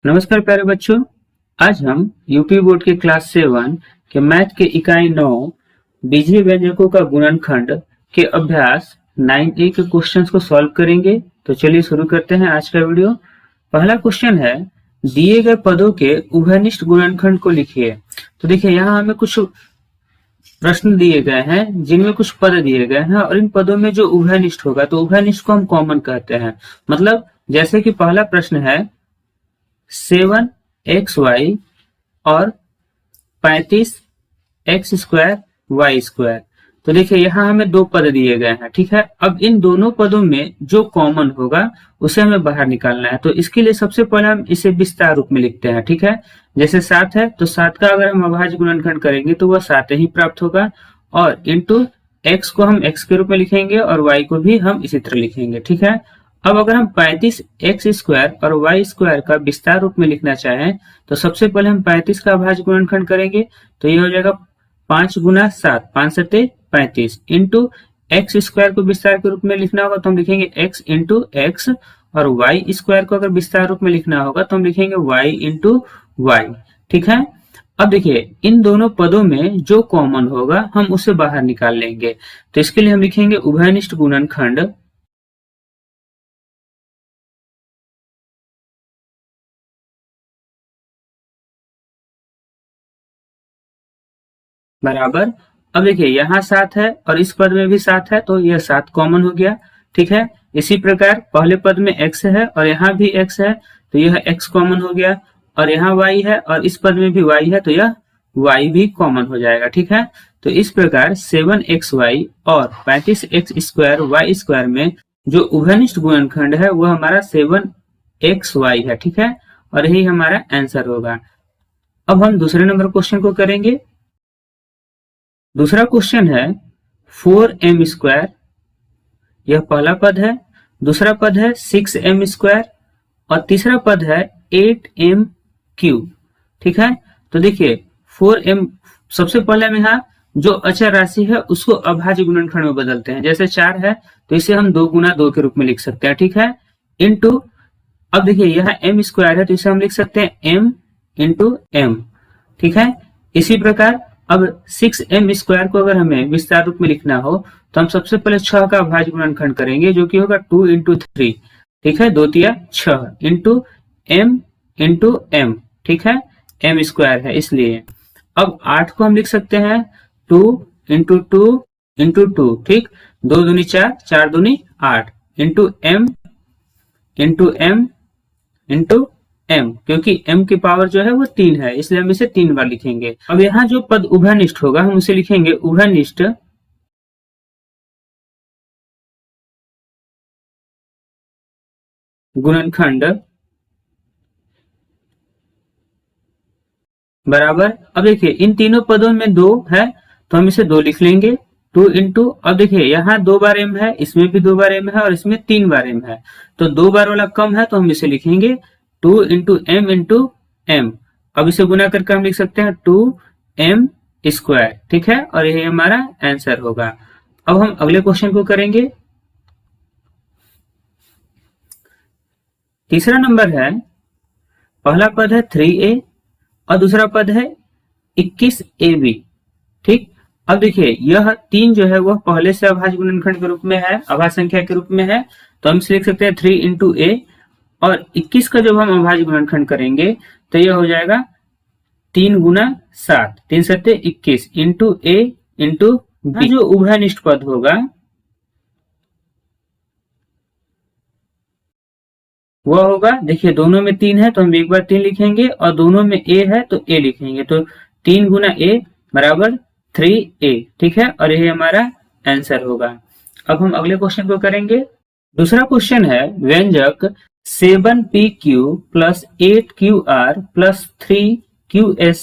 नमस्कार प्यारे बच्चों। आज हम यूपी बोर्ड के क्लास 7 के मैथ के इकाई 9 बीजीय व्यंजकों का गुणनखंड के अभ्यास 9A के क्वेश्चंस को सॉल्व करेंगे। तो चलिए शुरू करते हैं आज का वीडियो। पहला क्वेश्चन है, दिए गए पदों के उभयनिष्ठ गुणनखंड को लिखिए। तो देखिए यहाँ हमें कुछ प्रश्न दिए गए हैं जिनमें कुछ पद दिए गए हैं और इन पदों में जो उभयनिष्ठ होगा तो उभयनिष्ठ को हम कॉमन कहते हैं। मतलब जैसे कि पहला प्रश्न है 7xy और 35x² तो देखिए यहाँ हमें दो पद दिए गए हैं, ठीक है। अब इन दोनों पदों में जो कॉमन होगा उसे हमें बाहर निकालना है। तो इसके लिए सबसे पहले हम इसे विस्तार रूप में लिखते हैं, ठीक है। जैसे 7 है तो 7 का अगर हम अभाज्य गुणनखंड करेंगे तो वह 7 ही प्राप्त होगा और इंटू x को हम x के रूप में लिखेंगे और y को भी हम इसी तरह लिखेंगे, ठीक है। अब अगर हम 35x² और y² का विस्तार रूप में लिखना चाहें तो सबसे पहले हम 35 का अभाज्य गुणनखंड करेंगे तो ये हो जाएगा 5 गुना 7, 5 सत्ते 35 इंटू x² को विस्तार के रूप में लिखना होगा तो हम लिखेंगे x इंटू x और y² को अगर विस्तार रूप में लिखना होगा तो हम लिखेंगे y इंटू y, ठीक है। अब देखिए इन दोनों पदों में जो कॉमन होगा हम उसे बाहर निकाल लेंगे। तो इसके लिए हम लिखेंगे उभयनिष्ठ गुणनखंड बराबर। अब देखिए यहाँ 7 है और इस पद में भी 7 है तो यह 7 कॉमन हो गया, ठीक है। इसी प्रकार पहले पद में x है और यहाँ भी x है तो यह x कॉमन हो गया और यहाँ y है और इस पद में भी y है तो यह y भी कॉमन हो जाएगा, ठीक है। तो इस प्रकार 7xy और 35x² y² में जो उभयनिष्ठ गुणनखंड है वह हमारा 7xy है, ठीक है। और यही हमारा आंसर होगा। अब हम दूसरे नंबर क्वेश्चन को करेंगे। दूसरा क्वेश्चन है 4m², यह पहला पद है। दूसरा पद है 6m² और तीसरा पद है 8m³, ठीक है। तो देखिए 4m, सबसे पहले हम यहाँ जो अचर राशि है उसको अभाज्य गुणनखंड में बदलते हैं। जैसे 4 है तो इसे हम 2 गुना 2 के रूप में लिख सकते हैं, ठीक है। इंटू अब देखिए यहाँ m² है तो इसे हम लिख सकते हैं m इंटू m, ठीक है। इसी प्रकार अब 6m² को अगर हमें विस्तार रूप में लिखना हो तो हम सबसे पहले 6 का अभाज्य गुणनखंड करेंगे जो कि होगा 2 इंटू 3, ठीक है। 2 तिया 6 इंटू m, ठीक है। m² है इसलिए। अब 8 को हम लिख सकते हैं 2 इंटू 2 इंटू 2, ठीक। 2 दूनी 4, 4 दूनी 8 इंटू m इंटू m, क्योंकि m की पावर जो है वो 3 है इसलिए हम इसे 3 बार लिखेंगे। अब यहाँ जो पद उभयनिष्ठ होगा हम उसे लिखेंगे उभयनिष्ठ गुणनखंड बराबर। अब देखिए इन तीनों पदों में 2 है तो हम इसे 2 लिख लेंगे 2 इंटू, अब देखिए यहाँ 2 बार m है, इसमें भी 2 बार m है और इसमें 3 बार m है तो 2 बार वाला कम है तो हम इसे लिखेंगे 2 इंटू m। अब इसे गुना करके हम लिख सकते हैं 2m², ठीक है। और यही हमारा आंसर होगा। अब हम अगले क्वेश्चन को करेंगे। तीसरा नंबर है, पहला पद है 3a और दूसरा पद है 21ab, ठीक। अब देखिए यह 3 जो है वह पहले से अभाज्य गुणनखंड के रूप में है, अभाज्य संख्या के रूप में है तो हम इसे लिख सकते हैं 3 इंटू a और 21 का जब हम अभाज्य गुणनखंड करेंगे तो यह हो जाएगा 3 गुना 7, 3 सत्ते 21 इंटू a इंटू b। जो उभयनिष्ठ पद होगा वह होगा, देखिए दोनों में 3 है तो हम एक बार 3 लिखेंगे और दोनों में a है तो a लिखेंगे तो 3 गुना a बराबर 3a, ठीक है। और यही हमारा आंसर होगा। अब हम अगले क्वेश्चन को करेंगे। दूसरा क्वेश्चन है व्यंजक 7pq plus 8qr plus 3qs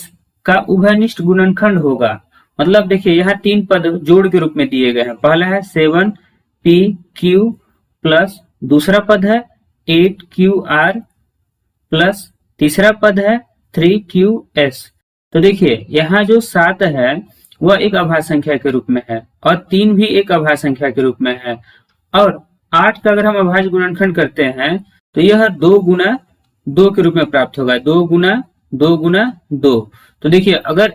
का उभयनिष्ठ गुणनखंड होगा। मतलब देखिए यहाँ 3 पद जोड़ के रूप में दिए गए हैं। पहला है 7pq प्लस दूसरा पद है 8qr प्लस तीसरा पद है 3qs। तो देखिए यहाँ जो 7 है वह एक अभाज्य संख्या के रूप में है और 3 भी एक अभाज्य संख्या के रूप में है और 8 का अगर हम अभाज्य गुणनखंड करते हैं तो यह 2 गुना 2 के रूप में प्राप्त होगा, 2 गुना 2 गुना 2। तो देखिए अगर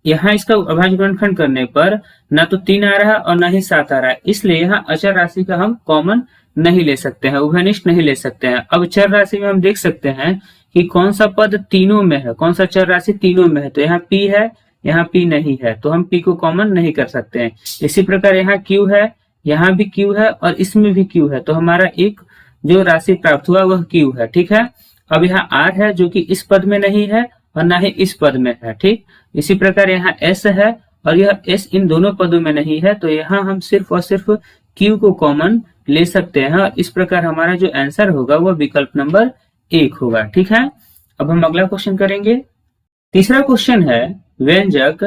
यहाँ इसका अभाज्य गुणनखंड करने पर ना तो 3 आ रहा है और ना ही 7 आ रहा है, इसलिए यहाँ अचर राशि का हम कॉमन नहीं ले सकते हैं, उभयनिष्ठ नहीं ले सकते हैं। अब चर राशि में हम देख सकते हैं कि कौन सा पद तीनों में है, कौन सा चर राशि तीनों में है। तो यहाँ p है, यहाँ p नहीं है, तो हम p को कॉमन नहीं कर सकते हैं। इसी प्रकार यहाँ q है, यहाँ भी q है और इसमें भी q है, तो हमारा एक जो राशि प्राप्त हुआ वह q है। ठीक है, अब यहाँ r है जो कि इस पद में नहीं है और ना ही इस पद में है। ठीक, इसी प्रकार यहाँ s है और यह s इन दोनों पदों में नहीं है, तो यहाँ हम सिर्फ और सिर्फ q को कॉमन ले सकते हैं और इस प्रकार हमारा जो आंसर होगा वह विकल्प नंबर 1 होगा। ठीक है, अब हम अगला क्वेश्चन करेंगे। तीसरा क्वेश्चन है व्यंजक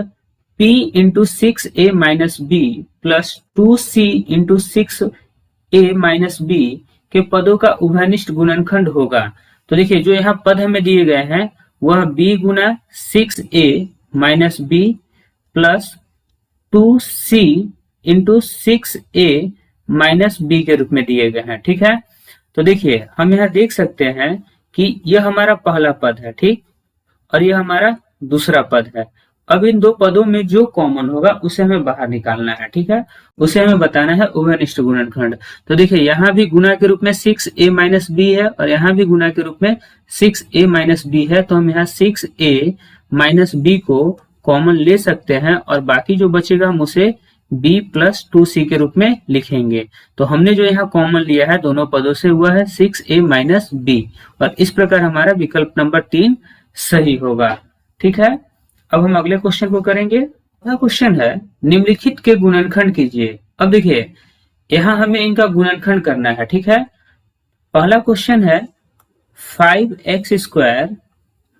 p into 6a minus b plus 2c into 6a minus b के पदों का उभयनिष्ठ गुणनखंड होगा। तो देखिए जो यहाँ पद हमें दिए गए हैं वह b गुना 6a minus b plus 2c into 6a minus b के रूप में दिए गए हैं। ठीक है, तो देखिए हम यहाँ देख सकते हैं कि यह हमारा पहला पद है, ठीक, और यह हमारा दूसरा पद है। अब इन दो पदों में जो कॉमन होगा उसे हमें बाहर निकालना है। ठीक है, उसे हमें बताना है उभयनिष्ठ गुणनखंड। तो देखिए यहाँ भी गुना के रूप में 6a माइनस बी है और यहाँ भी गुना के रूप में 6a माइनस बी है, तो हम यहाँ 6a माइनस बी को कॉमन ले सकते हैं और बाकी जो बचेगा हम उसे b प्लस 2c के रूप में लिखेंगे। तो हमने जो यहाँ कॉमन लिया है दोनों पदों से वह है 6a माइनस बी और इस प्रकार हमारा विकल्प नंबर 3 सही होगा। ठीक है, अब हम अगले क्वेश्चन को करेंगे। अगला क्वेश्चन है निम्नलिखित के गुणनखंड कीजिए। अब देखिए यहाँ हमें इनका गुणनखंड करना है। ठीक है, पहला क्वेश्चन है 5x स्क्वायर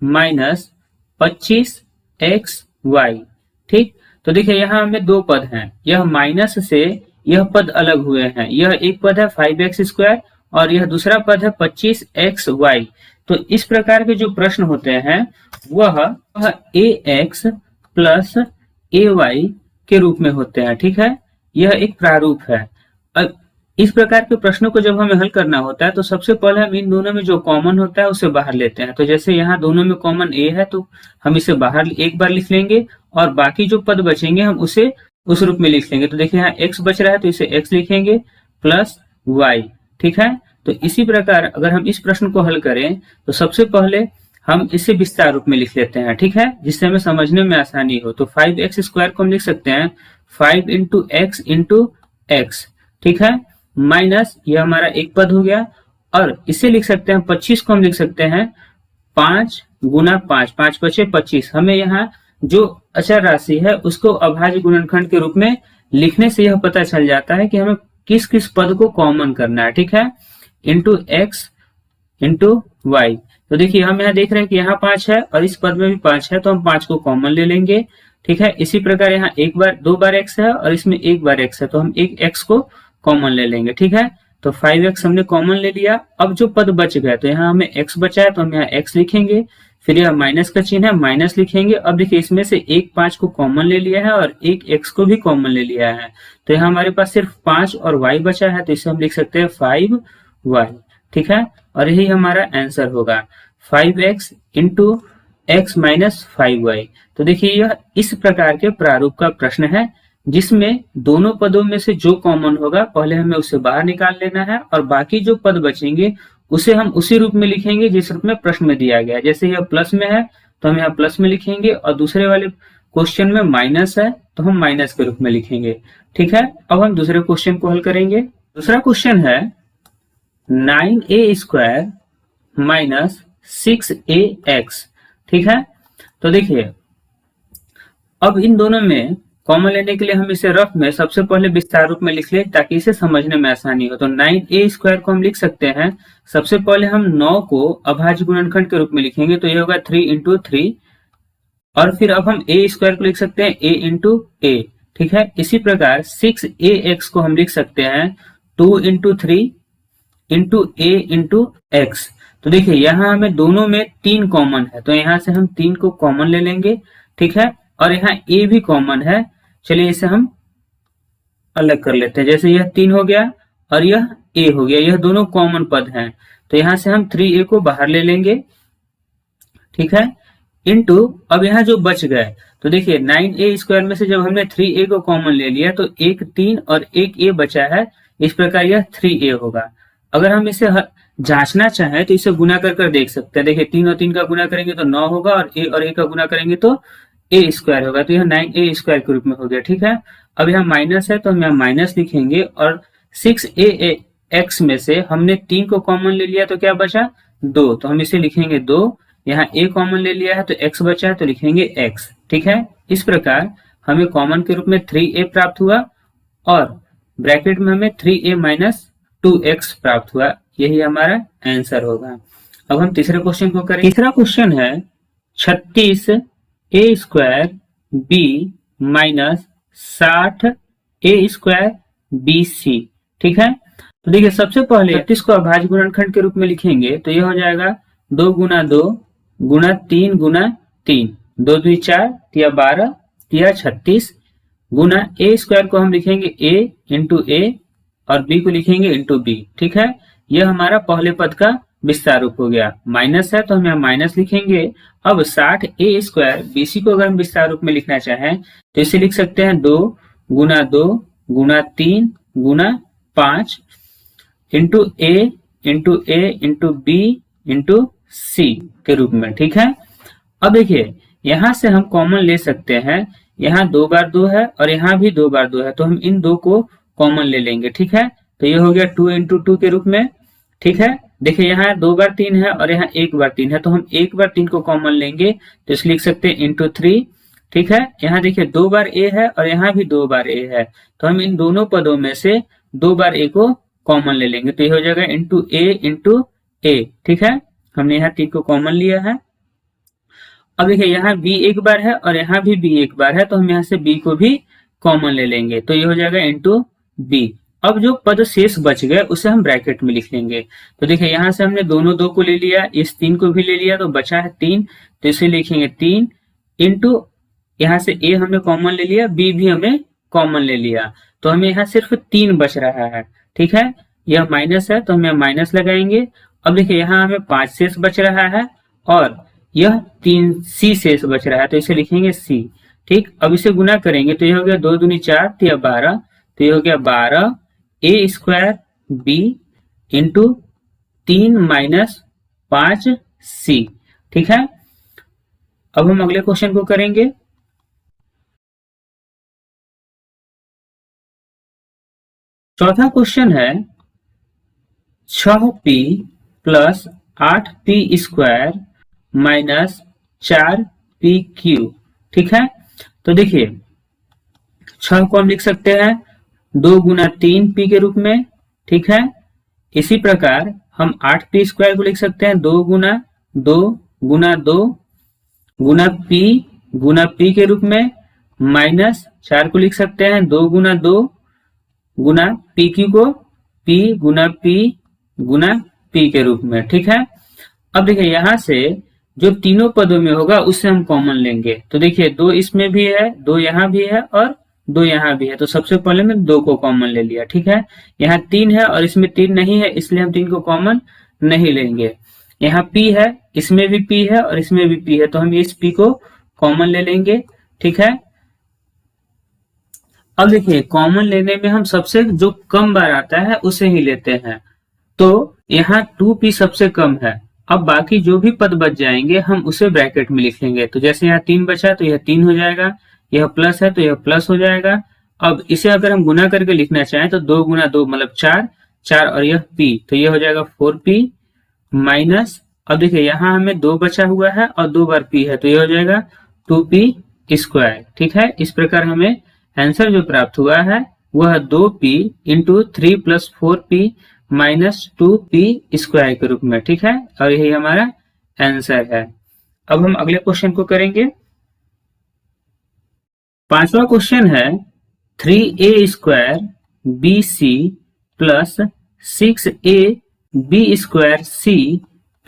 माइनस 25xy। ठीक, तो देखिए यहाँ हमें दो पद हैं, यह माइनस से यह पद अलग हुए हैं। यह एक पद है 5x स्क्वायर और यह दूसरा पद है 25xy। तो इस प्रकार के जो प्रश्न होते हैं वह ax प्लस ay के रूप में होते हैं। ठीक है, यह एक प्रारूप है। अब इस प्रकार के प्रश्नों को जब हमें हल करना होता है तो सबसे पहले हम इन दोनों में जो कॉमन होता है उसे बाहर लेते हैं। तो जैसे यहाँ दोनों में कॉमन a है तो हम इसे बाहर एक बार लिख लेंगे और बाकी जो पद बचेंगे हम उसे उस रूप में लिख लेंगे। तो देखिए यहाँ x बच रहा है तो इसे x लिखेंगे प्लस y। ठीक है, तो इसी प्रकार अगर हम इस प्रश्न को हल करें तो सबसे पहले हम इसे विस्तार रूप में लिख लेते हैं। ठीक है, जिससे हमें समझने में आसानी हो। तो 5x स्क्वायर को हम लिख सकते हैं 5 इंटू एक्स इंटू एक्स। ठीक है, माइनस यह हमारा एक पद हो गया और इसे लिख सकते हैं 25 को हम लिख सकते हैं 5 गुना 5, 5 बचे 25। हमें यहाँ जो अचर राशि है उसको अभाज्य गुणनखंड के रूप में लिखने से यह पता चल जाता है कि हमें किस किस पद को कॉमन करना है। ठीक है, इंटू एक्स इंटू वाई। तो देखिए हम यहाँ देख रहे हैं कि यहाँ 5 है और इस पद में भी 5 है, तो हम 5 को कॉमन ले लेंगे। ठीक है, इसी प्रकार यहाँ दो बार x है और इसमें एक बार x है, तो हम एक x को कॉमन ले लेंगे। ठीक है, तो 5x हमने कॉमन ले लिया। अब जो पद बच गए तो यहाँ हमें x बचा है तो हम यहाँ x लिखेंगे, फिर यह माइनस का चिन्ह है माइनस लिखेंगे। अब देखिए इसमें से एक 5 को कॉमन ले लिया है और एक x को भी कॉमन ले लिया है, तो यहाँ हमारे पास सिर्फ 5 और y बचा है, तो इसे हम लिख सकते हैं 5y। ठीक है, और यही हमारा आंसर होगा 5x into x minus 5y। तो देखिए यह इस प्रकार के प्रारूप का प्रश्न है जिसमें दोनों पदों में से जो कॉमन होगा पहले हमें उसे बाहर निकाल लेना है और बाकी जो पद बचेंगे उसे हम उसी रूप में लिखेंगे जिस रूप में प्रश्न में दिया गया है। जैसे यह प्लस में है तो हम यहाँ प्लस में लिखेंगे और दूसरे वाले क्वेश्चन में माइनस है तो हम माइनस के रूप में लिखेंगे। ठीक है, अब हम दूसरे क्वेश्चन को हल करेंगे। दूसरा क्वेश्चन है 9a स्क्वायर माइनस 6ax। ठीक है, तो देखिए अब इन दोनों में कॉमन लेने के लिए हम इसे रफ में सबसे पहले विस्तार रूप में लिख लें ताकि इसे समझने में आसानी हो। तो 9a स्क्वायर को हम लिख सकते हैं, सबसे पहले हम 9 को अभाज्य गुणनखंड के रूप में लिखेंगे, तो ये होगा 3 इंटू 3 और फिर अब हम a स्क्वायर को लिख सकते हैं a इंटू a। ठीक है, इसी प्रकार 6ax को हम लिख सकते हैं 2 into 3 into a into x। तो देखिए यहाँ हमें दोनों में 3 कॉमन है, तो यहाँ से हम 3 को कॉमन ले लेंगे। ठीक है, और यहाँ a भी कॉमन है, चलिए इसे हम अलग कर लेते हैं। जैसे यह 3 हो गया और यह a हो गया, यह दोनों कॉमन पद हैं, तो यहाँ से हम 3a को बाहर ले लेंगे, ठीक है, इनटू अब यहाँ जो बच गए तो देखिए 9a स्क्वायर में से जब हमने 3a को कॉमन ले लिया तो एक 3 और एक a बचा है, इस प्रकार यह 3a होगा। अगर हम इसे जांचना चाहें तो इसे गुना कर देख सकते हैं। देखिए 3 और 3 का गुना करेंगे तो 9 होगा और a का गुना करेंगे तो a स्क्वायर होगा, तो यह 9a स्क्वायर के रूप में हो गया, ठीक है। अब यहाँ माइनस है तो हम यहाँ माइनस लिखेंगे और 6a x में से हमने 3 को कॉमन ले लिया तो क्या बचा 2, तो हम इसे लिखेंगे 2। यहाँ a कॉमन ले लिया है तो x बचा है तो लिखेंगे x, ठीक है। इस प्रकार हमें कॉमन के रूप में 3a प्राप्त हुआ और ब्रैकेट में हमें 3a माइनस 2x प्राप्त हुआ, यही हमारा आंसर होगा। अब हम तीसरे क्वेश्चन को करें। तीसरा क्वेश्चन है 36a square b minus 60a square bc, ठीक है। तो देखिए सबसे पहले 36 को अभाज्य गुणनखंड के रूप में लिखेंगे तो यह हो जाएगा 2 गुना 2 गुना 3 गुना 3, 2 2 4 तिया 12 तिया 36 गुना a स्क्वायर को हम लिखेंगे a इंटू a और b को लिखेंगे इंटू b, ठीक है। यह हमारा पहले पद का विस्तार रूप हो गया। माइनस है तो हम यहाँ माइनस लिखेंगे। अब 60a स्क्वायर bc को अगर हम विस्तार रूप में लिखना चाहें तो इसे लिख सकते हैं 2 गुना 3 गुना 5 into a into b into c के रूप में, ठीक है। अब देखिए यहां से हम कॉमन ले सकते हैं, यहाँ 2 बार 2 है और यहाँ भी 2 बार 2 है, तो हम इन 2 को कॉमन ले लेंगे, ठीक है। तो ये हो गया 2 इंटू 2 के रूप में, ठीक है। देखिए यहाँ 2 बार 3 है और यहाँ 1 बार 3 है, तो हम 1 बार 3 को कॉमन लेंगे तो इसे लिख सकते हैं इंटू 3, ठीक है। यहाँ देखिए 2 बार a है और यहाँ भी 2 बार a है, तो हम इन दोनों पदों में से 2 बार a को कॉमन ले लेंगे, तो ये हो जाएगा इंटू a, ठीक है। हमने यहाँ 3 को कॉमन लिया है। अब देखिए यहाँ b एक बार है और यहाँ भी b एक बार है, तो हम यहाँ से b को भी कॉमन ले लेंगे, तो ये हो जाएगा इंटू b। अब जो पद शेष बच गए उसे हम ब्रैकेट में लिख लेंगे। तो देखिए यहाँ से हमने दोनों 2 को ले लिया, इस 3 को भी ले लिया, तो बचा है 3, तो इसे लिखेंगे 3 इंटू यहाँ से a हमने कॉमन ले लिया, b भी हमें कॉमन ले लिया, तो हमें यहाँ सिर्फ 3 बच रहा है, ठीक है। यह माइनस है तो हम यहाँ माइनस लगाएंगे। अब देखिए यहाँ हमें 5 शेष बच रहा है और यह 3c शेष बच रहा है, तो इसे लिखेंगे c, ठीक। अब इसे गुना करेंगे तो यह हो गया 2 दूनी 4 तिया 12, तो यह हो गया 12 a square b into 3 minus 5c, ठीक है। अब हम अगले क्वेश्चन को करेंगे। चौथा क्वेश्चन है 6p plus 8p square minus 4pq, ठीक है। तो देखिए 6 को हम लिख सकते हैं 2 गुना 3p के रूप में, ठीक है। इसी प्रकार हम 8p स्क्वायर को लिख सकते हैं 2 गुना 2 गुना 2 गुना p के रूप में, माइनस 4 को लिख सकते हैं 2 गुना 2 गुना pq को p गुना p के रूप में, ठीक है। अब देखिए यहाँ से जो तीनों पदों में होगा उससे हम कॉमन लेंगे, तो देखिए 2 इसमें भी है, 2 यहाँ भी है और 2 यहाँ भी है, तो सबसे पहले मैं 2 को कॉमन ले लिया, ठीक है। यहाँ 3 है और इसमें 3 नहीं है, इसलिए हम 3 को कॉमन नहीं लेंगे। यहाँ p है, इसमें भी p है और इसमें भी p है, तो हम इस p को कॉमन ले लेंगे, ठीक है। अब देखिए कॉमन लेने में हम सबसे जो कम बार आता है उसे ही लेते हैं, तो यहाँ 2p सबसे कम है। अब बाकी जो भी पद बच जाएंगे हम उसे ब्रैकेट में लिख लेंगे, तो जैसे यहाँ 3 बचा तो यह 3 हो जाएगा, यह प्लस है तो यह प्लस हो जाएगा। अब इसे अगर हम गुना करके लिखना चाहें तो 2 गुना 2 मतलब 4 और यह p, तो यह हो जाएगा 4p माइनस, अब देखिए यहाँ हमें 2 बचा हुआ है और 2 बार p है, तो यह हो जाएगा 2p स्क्वायर, ठीक है। इस प्रकार हमें आंसर जो प्राप्त हुआ है वह 2p into 3 plus 4p minus 2p square के रूप में, ठीक है, और यही हमारा आंसर है। अब हम अगले क्वेश्चन को करेंगे। पांचवा क्वेश्चन है 3a square bc plus 6ab square c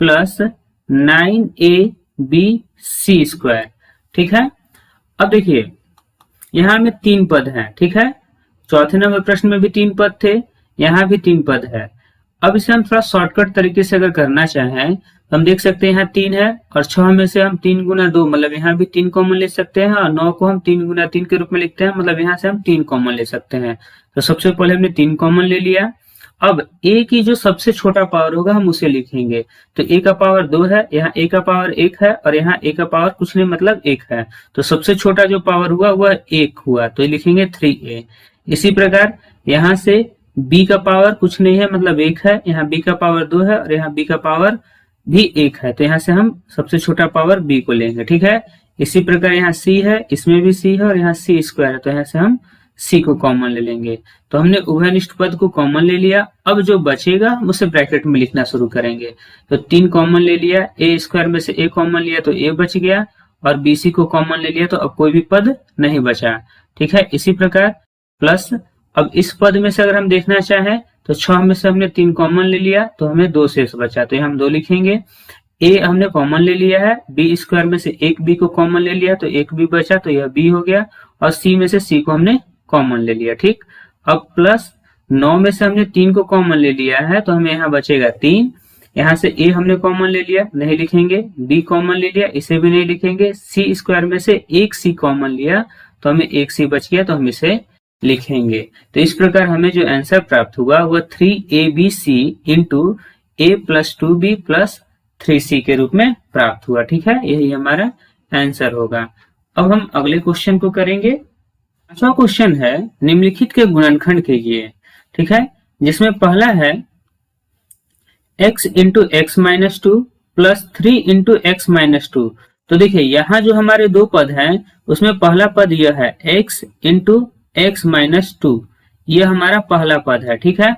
plus 9abc square, ठीक है। अब देखिए यहाँ में 3 पद हैं, ठीक है। चौथे नंबर प्रश्न में भी 3 पद थे, यहाँ भी 3 पद है। अब इसे हम थोड़ा शॉर्टकट तरीके से अगर करना चाहें तो हम देख सकते हैं यहाँ 3 है और 6 में से हम 3 गुना 2 मतलब यहाँ भी 3 कॉमन ले सकते हैं और 9 को हम 3 गुना 3 के रूप में लिखते हैं, मतलब यहाँ से हम 3 कॉमन ले सकते हैं। तो सबसे पहले हमने 3 कॉमन ले लिया। अब a की जो सबसे छोटा पावर होगा हम उसे लिखेंगे। तो a का पावर 2 है, यहाँ a का पावर 1 है और यहाँ a का पावर कुछ नहीं मतलब 1 है। तो सबसे छोटा जो पावर हुआ वह 1 हुआ, तो लिखेंगे 3a। इसी प्रकार यहाँ से b का पावर कुछ नहीं है मतलब 1 है, यहाँ b का पावर 2 है और यहाँ b का पावर भी 1 है। तो यहाँ से हम सबसे छोटा पावर b को लेंगे, ठीक है। इसी प्रकार यहाँ c है, इसमें भी c है और यहाँ c स्क्वायर है, तो यहाँ से हम c को कॉमन ले लेंगे। तो हमने उभयनिष्ठ पद को कॉमन ले लिया। अब जो बचेगा हम उसे ब्रैकेट में लिखना शुरू करेंगे। तो 3 कॉमन ले लिया, a स्क्वायर में से a कॉमन लिया तो a बच गया और bc को कॉमन ले लिया तो अब कोई भी पद नहीं बचा, ठीक है। इसी प्रकार प्लस अब इस पद में से अगर हम देखना चाहें तो 6 में से हमने 3 कॉमन ले लिया तो हमें 2 शेष बचा, तो यहाँ हम 2 लिखेंगे। a हमने कॉमन ले लिया है, b स्क्वायर में से एक b को कॉमन ले लिया तो एक b बचा, तो यह b हो गया और c में से c को हमने कॉमन ले लिया, ठीक। अब प्लस 9 में से हमने 3 को कॉमन ले लिया है तो हमें यहाँ बचेगा 3। यहाँ से a हमने कॉमन ले लिया, नहीं लिखेंगे। b कॉमन ले लिया, इसे भी नहीं लिखेंगे। c स्क्वायर में से एक c कॉमन लिया तो हमें एक c बच गया, तो हम इसे लिखेंगे। तो इस प्रकार हमें जो आंसर प्राप्त हुआ वह 3abc into a plus 2b plus 3c के रूप में प्राप्त हुआ, ठीक है। यही हमारा आंसर होगा। अब हम अगले क्वेश्चन को करेंगे। पांचवा क्वेश्चन है निम्नलिखित के गुणनखंड कीजिए, ठीक है, जिसमें पहला है x into x minus 2 plus 3 into x minus 2। तो देखिए यहाँ जो हमारे दो पद हैं उसमें पहला पद यह है x इंटू एक्स माइनस 2, यह हमारा पहला पद है, ठीक है।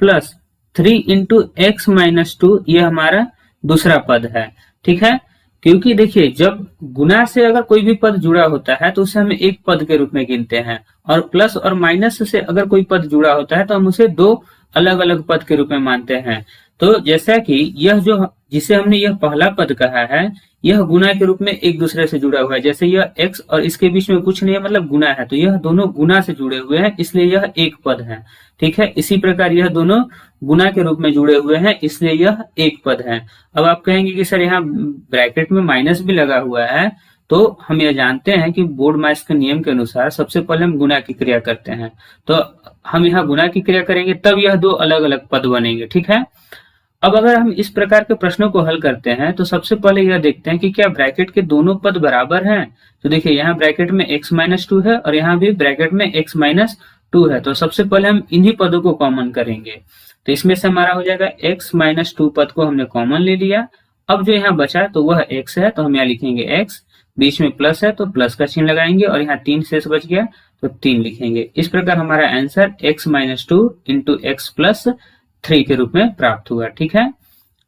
प्लस 3 इंटू एक्स माइनस 2 यह हमारा दूसरा पद है, ठीक है। क्योंकि देखिए जब गुना से अगर कोई भी पद जुड़ा होता है तो उसे हम एक पद के रूप में गिनते हैं, और प्लस और माइनस से अगर कोई पद जुड़ा होता है तो हम उसे दो अलग अलग पद के रूप में मानते हैं। तो जैसा कि यह जो जिसे हमने यह पहला पद कहा है यह गुना के रूप में एक दूसरे से जुड़ा हुआ है। जैसे यह x और इसके बीच में कुछ नहीं है मतलब गुना है, तो यह दोनों गुना से जुड़े हुए हैं इसलिए यह एक पद है, ठीक है। इसी प्रकार यह दोनों गुना के रूप में जुड़े हुए हैं इसलिए यह एक पद है। अब आप कहेंगे कि सर यहाँ ब्रैकेट में माइनस भी लगा हुआ है, तो हम यह जानते हैं कि बोर्ड माइनस के नियम के अनुसार सबसे पहले हम गुना की क्रिया करते हैं, तो हम यहाँ गुना की क्रिया करेंगे तब यह दो अलग अलग पद बनेंगे, ठीक है। अब अगर हम इस प्रकार के प्रश्नों को हल करते हैं तो सबसे पहले यह देखते हैं कि क्या ब्रैकेट के दोनों पद बराबर हैं। तो देखिए यहाँ ब्रैकेट में x माइनस 2 है और यहाँ भी ब्रैकेट में x माइनस 2 है, तो सबसे पहले हम इन्हीं पदों को कॉमन करेंगे। तो इसमें से हमारा हो जाएगा x माइनस 2 पद को हमने कॉमन ले लिया। अब जो यहाँ बचा तो वह x है, तो हम यहाँ लिखेंगे x, बीच में प्लस है तो प्लस का चिन्ह लगाएंगे और यहाँ 3 शेष बच गया तो 3 लिखेंगे। इस प्रकार हमारा answer x minus 2 into x plus 3 के रूप में प्राप्त हुआ, ठीक है।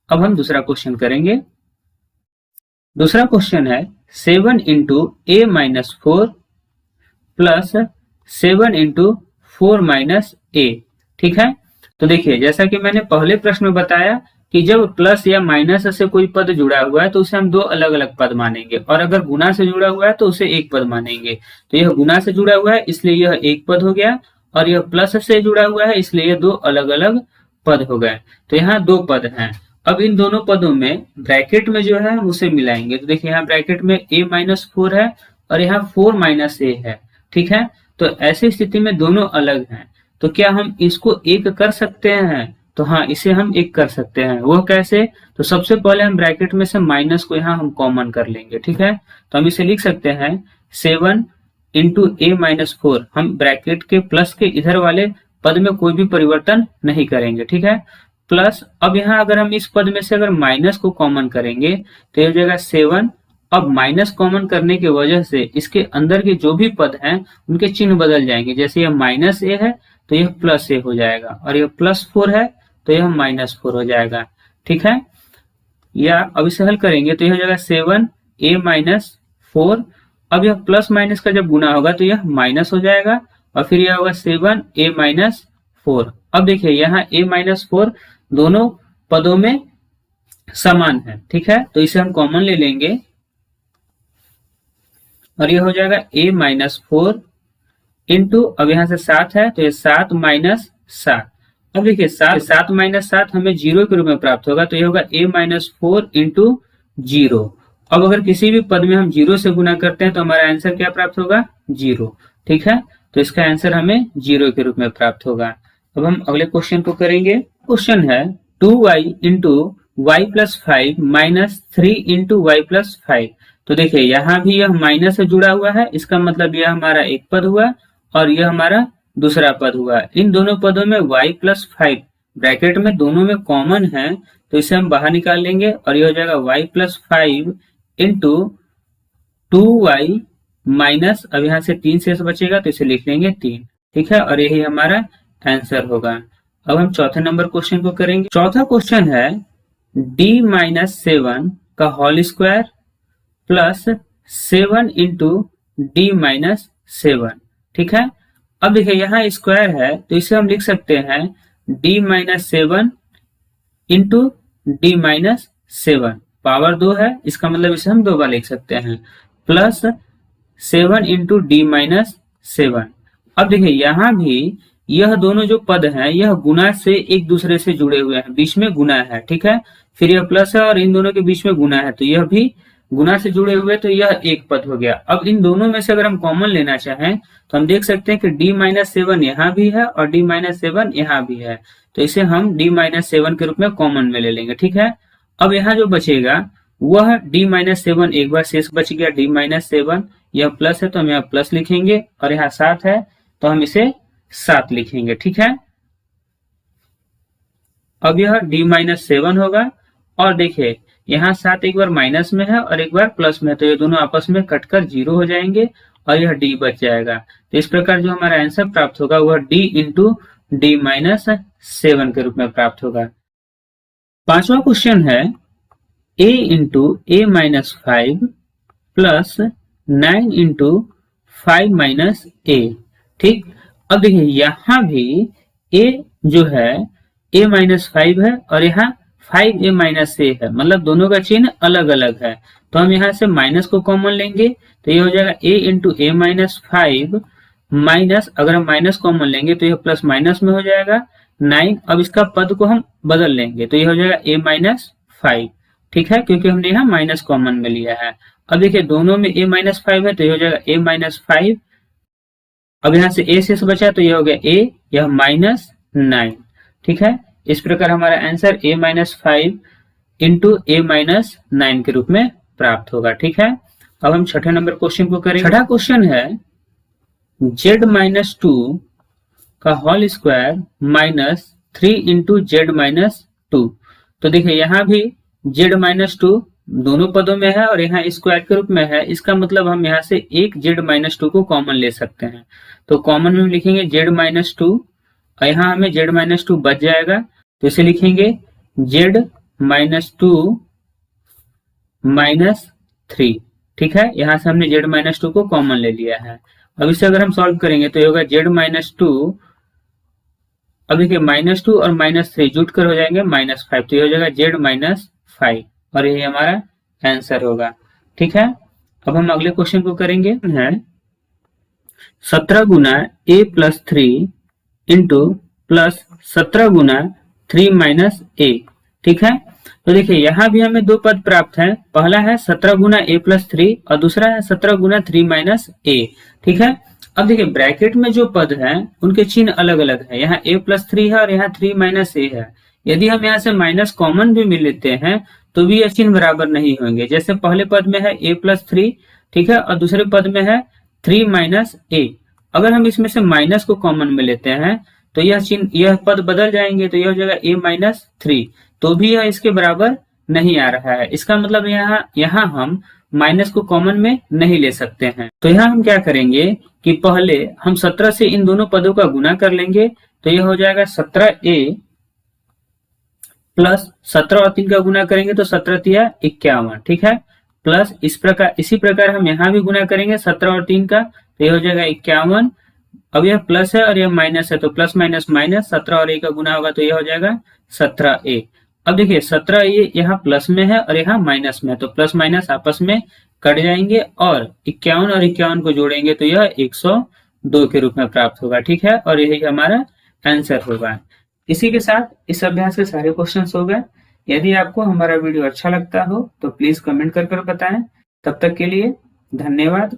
अब हम दूसरा क्वेश्चन करेंगे। दूसरा क्वेश्चन है 7 इंटू ए माइनस 4 प्लस 7 इंटू 4 माइनस ए, ठीक है। तो देखिए जैसा कि मैंने पहले प्रश्न में बताया कि जब प्लस या माइनस से कोई पद जुड़ा हुआ है तो उसे हम दो अलग अलग पद मानेंगे, और अगर गुना से जुड़ा हुआ है तो उसे एक पद मानेंगे। तो यह गुना से जुड़ा हुआ है इसलिए यह एक पद हो गया, और यह प्लस से जुड़ा हुआ है इसलिए यह दो अलग अलग पद हो गए। तो यहाँ दो पद हैं। अब इन दोनों पदों में ब्रैकेट में जो है हम उसे मिलाएंगे। तो देखिए यहाँ ब्रैकेट में a माइनस 4 है और यहाँ 4 माइनस a है, ठीक है। तो ऐसी स्थिति में दोनों अलग हैं, तो क्या हम इसको एक कर सकते हैं? तो हाँ, इसे हम एक कर सकते हैं। वो कैसे? तो सबसे पहले हम ब्रैकेट में से माइनस को यहाँ हम कॉमन कर लेंगे, ठीक है। तो हम इसे लिख सकते हैं 7 इंटू a माइनस 4। हम ब्रैकेट के प्लस के इधर वाले पद में कोई भी परिवर्तन नहीं करेंगे, ठीक है। प्लस अब यहाँ अगर हम इस पद में से अगर माइनस को कॉमन करेंगे तो ये हो जाएगा 7। अब माइनस कॉमन करने की वजह से इसके अंदर के जो भी पद हैं उनके चिन्ह बदल जाएंगे। जैसे यह माइनस ए है तो यह प्लस ए हो जाएगा, और यह प्लस 4 है तो यह माइनस 4 हो जाएगा, ठीक है। या अब इसे हल करेंगे तो यह हो जाएगा 7 ए माइनस 4। अब यह प्लस माइनस का जब गुना होगा तो यह माइनस हो जाएगा, और फिर यह होगा 7 ए माइनस 4। अब देखिए यहाँ a माइनस 4 दोनों पदों में समान है, ठीक है। तो इसे हम कॉमन ले लेंगे और यह हो जाएगा a माइनस 4 इंटू, अब यहाँ से 7 है तो ये 7 माइनस 7, अब देखिए 7 माइनस 7 हमें 0 के रूप में प्राप्त होगा, तो ये होगा a माइनस 4 इंटू 0। अब अगर किसी भी पद में हम 0 से गुना करते हैं तो हमारा आंसर क्या प्राप्त होगा? 0। ठीक है, तो इसका आंसर हमें 0 के रूप में प्राप्त होगा। अब हम अगले क्वेश्चन को करेंगे। क्वेश्चन है 2y into y plus 5 minus 3 into y plus 5। तो देखिए यहाँ भी यह माइनस से जुड़ा हुआ है, इसका मतलब यह हमारा एक पद हुआ और यह हमारा दूसरा पद हुआ। इन दोनों पदों में y प्लस 5 ब्रैकेट में दोनों में कॉमन है, तो इसे हम बाहर निकाल लेंगे और यह हो जाएगा y plus 5 into 2y minus, अब यहाँ से 3 शेष बचेगा तो इसे लिख लेंगे 3। ठीक है, और यही हमारा आंसर होगा। अब हम चौथे नंबर क्वेश्चन को करेंगे। चौथा क्वेश्चन है d माइनस 7 का whole square plus 7 into d minus 7। ठीक है, अब देखिए यहाँ स्क्वायर है तो इसे हम लिख सकते हैं d minus 7 into d minus 7। Power 2 है, इसका मतलब इसे हम 2 बार लिख सकते हैं, प्लस 7 इंटू डी माइनस 7। अब देखिए यहाँ भी यह दोनों जो पद हैं यह गुना से एक दूसरे से जुड़े हुए हैं, बीच में गुना है। ठीक है, फिर यह प्लस है और इन दोनों के बीच में गुना है, तो यह भी गुना से जुड़े हुए, तो यह एक पद हो गया। अब इन दोनों में से अगर हम कॉमन लेना चाहें तो हम देख सकते हैं कि d माइनस 7 यहाँ भी है और d माइनस 7 यहाँ भी है, तो इसे हम d माइनस 7 के रूप में कॉमन में ले लेंगे। ठीक है, अब यहाँ जो बचेगा वह d माइनस 7 एक बार शेष बच गया d माइनस 7, यह प्लस है तो हम यहाँ प्लस लिखेंगे और यहाँ 7 है तो हम इसे 7 लिखेंगे। ठीक है, अब यह d माइनस 7 होगा और देखिए यहाँ 7 एक बार माइनस में है और एक बार प्लस में है, तो ये दोनों आपस में कटकर 0 हो जाएंगे और यह d बच जाएगा। तो इस प्रकार जो हमारा आंसर प्राप्त होगा वह d इंटू डी माइनस 7 के रूप में प्राप्त होगा। पांचवा क्वेश्चन है a into A minus 5 plus 9 into 5 minus a। ठीक, अब देखिए यहाँ भी a जो है a माइनस 5 है और यहाँ 5a माइनस a है, मतलब दोनों का चिन्ह अलग अलग है, तो हम यहाँ से माइनस को कॉमन लेंगे तो यह हो जाएगा a into A minus 5 minus, अगर हम माइनस कॉमन लेंगे तो यह प्लस माइनस में हो जाएगा 9। अब इसका पद को हम बदल लेंगे तो यह हो जाएगा a माइनस 5। ठीक है, क्योंकि हमने यहाँ माइनस कॉमन में लिया है। अब देखिए दोनों में a माइनस 5 है तो यह हो जाएगा a माइनस 5। अब यहाँ से a शेष बचा तो यह हो गया a, यह माइनस 9। ठीक है, इस प्रकार हमारा answer a minus 5 into A minus 9 के रूप में प्राप्त होगा। ठीक है, अब हम छठे नंबर क्वेश्चन को करेंगे। छठा क्वेश्चन है z माइनस 2 का whole square minus 3 into z minus 2। तो देखिए यहाँ भी z माइनस 2 दोनों पदों में है और यहाँ स्क्वायर के रूप में है, इसका मतलब हम यहाँ से एक z माइनस 2 को कॉमन ले सकते हैं, तो कॉमन में लिखेंगे z माइनस 2 और यहाँ हमें z माइनस 2 बच जाएगा तो इसे लिखेंगे z माइनस 2 माइनस 3। ठीक है, यहाँ से हमने z माइनस 2 को कॉमन ले लिया है। अब इसे अगर हम सॉल्व करेंगे तो ये होगा z माइनस 2, अब देखिए माइनस 2 और माइनस 3 जुट कर हो जाएंगे माइनस 5, तो ये हो जाएगा z माइनस 5 और यही हमारा आंसर होगा। ठीक है, अब हम अगले क्वेश्चन को करेंगे है 17 गुना a plus 3 into plus 17 Guna 3 minus a। ठीक है, तो देखिए यहाँ भी हमें दो पद प्राप्त हैं, पहला है 17 गुना a प्लस 3 और दूसरा है 17 गुना 3 माइनस a। ठीक है, अब देखिए ब्रैकेट में जो पद हैं उनके चिन्ह अलग अलग है, यहाँ a प्लस 3 है और यहाँ 3 माइनस a है। यदि हम यहाँ से माइनस कॉमन भी मिल लेते हैं तो भी यह चिन्ह बराबर नहीं होंगे। जैसे पहले पद में है a प्लस 3, ठीक है, और दूसरे पद में है 3 माइनस a। अगर हम इसमें से माइनस को कॉमन में लेते हैं तो यह चिन्ह, यह पद बदल जाएंगे, तो यह हो जाएगा a माइनस 3, तो भी यह इसके बराबर नहीं आ रहा है। इसका मतलब यहाँ हम माइनस को कॉमन में नहीं ले सकते हैं। तो यहाँ हम क्या करेंगे कि पहले हम 17 से इन दोनों पदों का गुना कर लेंगे, तो यह हो जाएगा 17a प्लस 17 और 3 का गुना करेंगे तो 17 तिया 51। ठीक है, प्लस इसी प्रकार हम यहाँ भी गुना करेंगे 17 और 3 का, तो यह हो जाएगा 51। अब यह प्लस है और यह माइनस है तो प्लस माइनस माइनस, 17 और a का गुना होगा तो यह हो जाएगा 17a। अब देखिए 17a यहाँ प्लस में है और यहाँ माइनस में है, तो प्लस माइनस आपस में कट जाएंगे और 51 और 51 को जोड़ेंगे तो यह 102 के रूप में प्राप्त होगा। ठीक है, और यही हमारा आंसर होगा। इसी के साथ इस अभ्यास के सारे क्वेश्चंस हो गए। यदि आपको हमारा वीडियो अच्छा लगता हो तो प्लीज कमेंट कर बताएं। तब तक के लिए धन्यवाद।